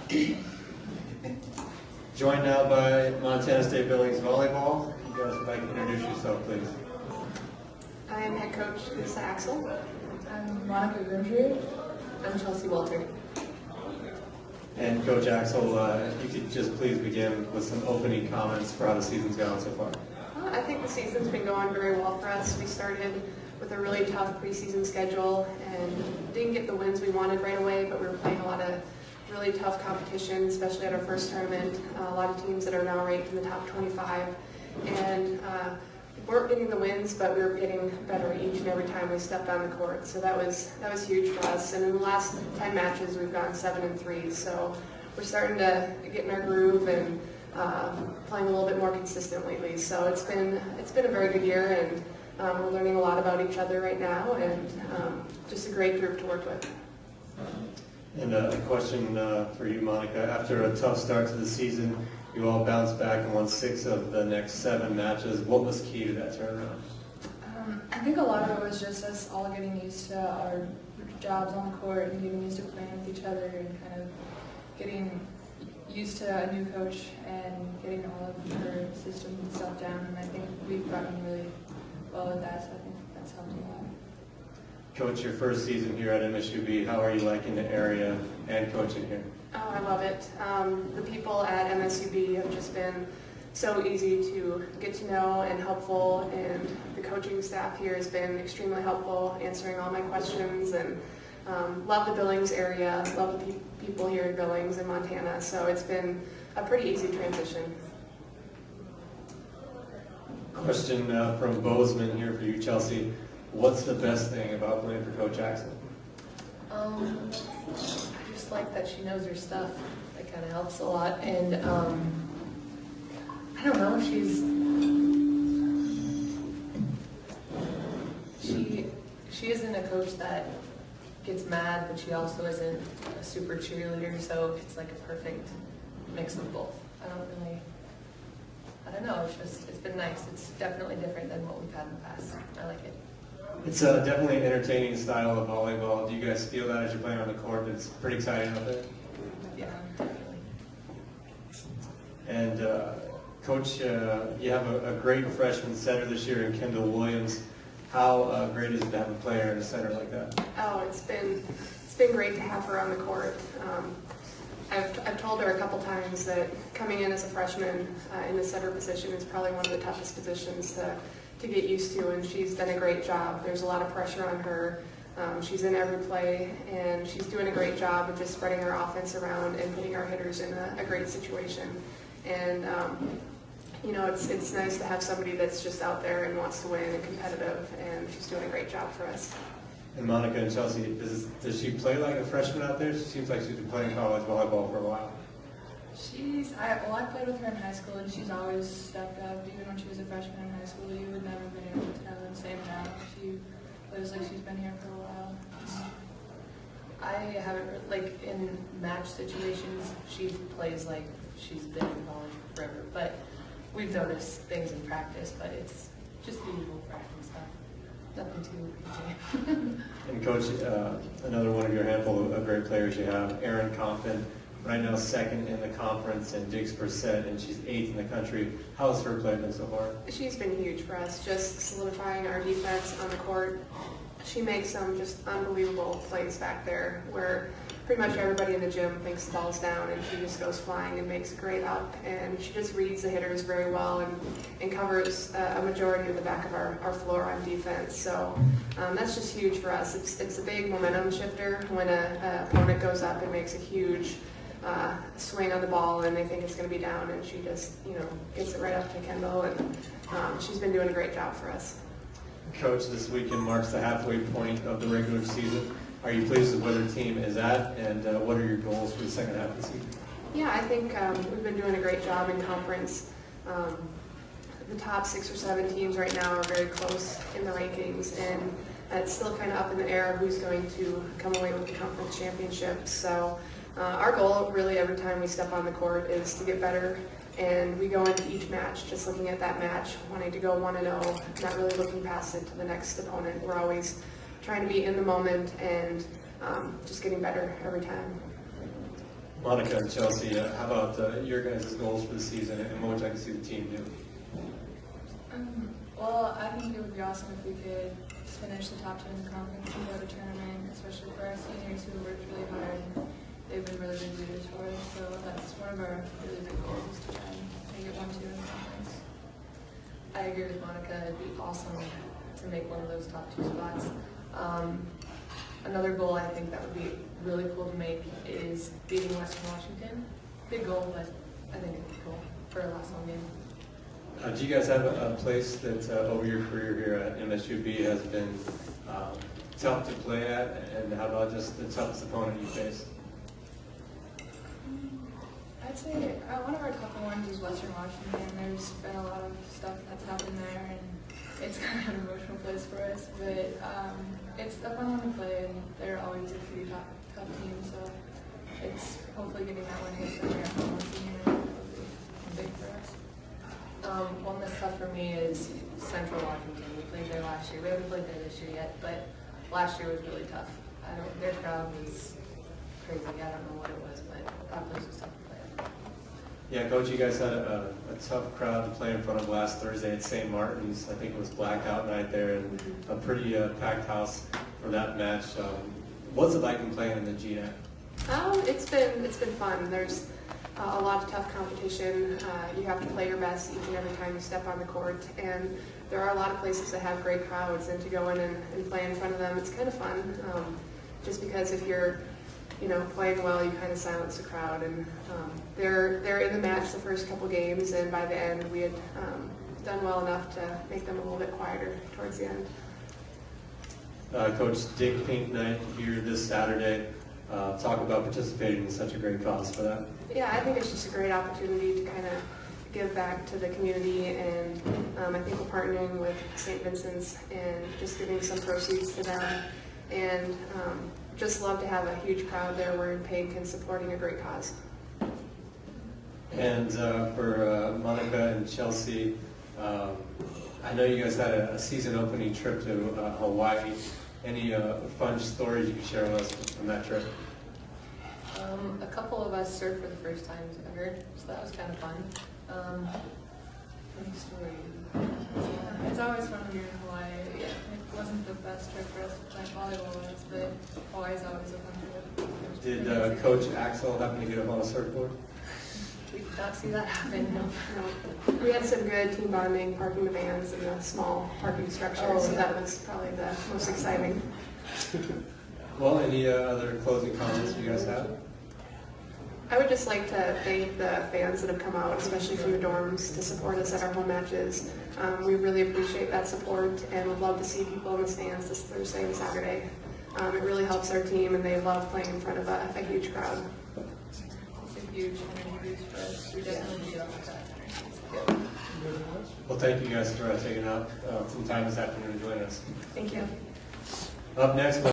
Joined now by Montana State Billings Volleyball. You guys would like to introduce yourself, please. I am head coach Lisa Axel. I'm Monica Grimsrud. I'm Chelsea Walter. And Coach Axel, if you could just please begin with some opening comments for how the season's gone so far. I think the season's been going very well for us. We started with a really tough preseason schedule and didn't get the wins we wanted right away, but we were playing a lot of really tough competition, especially at our first tournament. A lot of teams that are now ranked in the top 25. And we weren't getting the wins, but we were getting better each and every time we stepped on the court. So that was huge for us. And in the last 10 matches, we've gone 7-3. So we're starting to get in our groove and playing a little bit more consistent lately. So it's been a very good year, and we're learning a lot about each other right now, and just a great group to work with. And a question for you, Monica. After a tough start to the season, you all bounced back and won 6 of the next 7 matches. What was key to that turnaround? I think a lot of it was just us all getting used to our jobs on the court and getting used to playing with each other and kind of getting used to a new coach and getting all of her systems and stuff down. And I think we've gotten really well with that, so I think that's helped a lot. Coach, your first season here at MSUB, how are you liking the area and coaching here? Oh, I love it. The people at MSUB have just been so easy to get to know and helpful, and the coaching staff here has been extremely helpful, answering all my questions, and love the Billings area, love the people here in Billings and Montana, so it's been a pretty easy transition. Question from Bozeman here for you, Chelsea. What's the best thing about playing for Coach Axel? I just like that she knows her stuff. That kind of helps a lot. And I don't know, she isn't a coach that gets mad, but she also isn't a super cheerleader, so it's like a perfect mix of both. I don't know, it's been nice. It's definitely different than what we've had in the past. I like it. It's definitely an entertaining style of volleyball. Do you guys feel that as you're playing on the court? It's pretty exciting out there? Yeah, definitely. And Coach, you have a great freshman center this year in Kendall Williams. How great is it to have a player in a center like that? Oh, it's been great to have her on the court. I've told her a couple times that coming in as a freshman in the center position is probably one of the toughest positions to get used to, and she's done a great job. There's a lot of pressure on her. She's in every play, and she's doing a great job of just spreading our offense around and putting our hitters in a great situation. And you know, it's nice to have somebody that's just out there and wants to win and competitive, and she's doing a great job for us. And Monica and Chelsea, does she play like a freshman out there? She seems like she's been playing college volleyball for a while. I played with her in high school, and she's always stepped up. Even when she was a freshman in high school, you would never been able to tell and same now. She plays like she's been here for a while. I haven't, like, in match situations, she plays like she's been in college forever, but we've noticed things in practice, but it's just the usual practice stuff. Nothing too crazy. And Coach, another one of your handful of great players you have, Erin Compton, right now 2nd in the conference in digs per set, and she's 8th in the country. How's her play been so far? She's been huge for us, just solidifying our defense on the court. She makes some just unbelievable plays back there where pretty much everybody in the gym thinks the ball's down, and she just goes flying and makes a great up, and she just reads the hitters very well and covers a majority of the back of our floor on defense. So that's just huge for us. It's a big momentum shifter when an opponent goes up and makes a huge swing on the ball and they think it's going to be down, and she just, you know, gets it right up to Kendall, and she's been doing a great job for us. Coach, this weekend marks the halfway point of the regular season. Are you pleased with where the team is at, and what are your goals for the second half of the season? Yeah, I think we've been doing a great job in conference. The top 6 or 7 teams right now are very close in the rankings, and it's still kind of up in the air who's going to come away with the conference championship. So our goal really every time we step on the court is to get better, and we go into each match just looking at that match, wanting to go 1-0, not really looking past it to the next opponent. We're always trying to be in the moment and just getting better every time. Monica and Chelsea, how about your guys' goals for the season and what would you like to see the team do? Well, I think it would be awesome if we could finish the top 10 in the conference and go to tournament, especially for our seniors who worked really hard. They've been really big leaders for us, so that's one of our really big goals is to try and make it 1-2 in the conference. I agree with Monica. It'd be awesome to make one of those top 2 spots. Another goal I think that would be really cool to make is beating Western Washington. Big goal, but I think it'd be cool for a last home game. Do you guys have a place that over your career here at MSUB has been tough to play at, and how about just the toughest opponent you face? I'd say one of our tougher ones is Western Washington. There's been a lot of stuff that's happened there, and it's kind of an emotional place for us. But it's a fun one to play, and they're always a pretty tough team. So it's hopefully getting that one against them here at home this year will be big for us. One that's tough for me is Central Washington. We played there last year. We haven't played there this year yet, but last year was really tough. Their crowd was crazy. I don't know what it was, but that place was tough to play at. Yeah, Coach, you guys had a tough crowd to play in front of last Thursday at St. Martin's. I think it was Blackout Night there, and a pretty packed house for that match. What's it like playing in the GNAC? It's been fun. There's a lot of tough competition. You have to play your best each and every time you step on the court, and there are a lot of places that have great crowds, and to go in and play in front of them, it's kind of fun. Just because if you're playing well, you kind of silence the crowd, and they're in the match the first couple games, and by the end we had done well enough to make them a little bit quieter towards the end. Coach, Dig Pink Night here this Saturday. Talk about participating in such a great cause for that. Yeah, I think it's just a great opportunity to kind of give back to the community, and I think we're partnering with St. Vincent's and just giving some proceeds to them, and just love to have a huge crowd there wearing pink and supporting a great cause. And for Monica and Chelsea, I know you guys had a season opening trip to Hawaii. Any fun stories you can share with us from that trip? A couple of us surfed for the first time ever, so that was kind of fun. Funny story. It's always fun when you're in Hawaii. Yeah. It wasn't the best trip for us to play volleyball was, but Hawaii's always a fun trip. Did Coach Axel happen to get up on a surfboard? We did not see that happen, no. No. We had some good team bonding, parking the vans in the small parking structure, so that was probably the most exciting. Well, any other closing comments you guys have? I would just like to thank the fans that have come out, especially from the dorms, to support us at our home matches. We really appreciate that support, and would love to see people in the stands this Thursday and Saturday. It really helps our team, and they love playing in front of a huge crowd. It's a huge energy boost for us. We definitely feel that. Well, thank you guys for taking out some time this afternoon to join us. Thank you. Up next.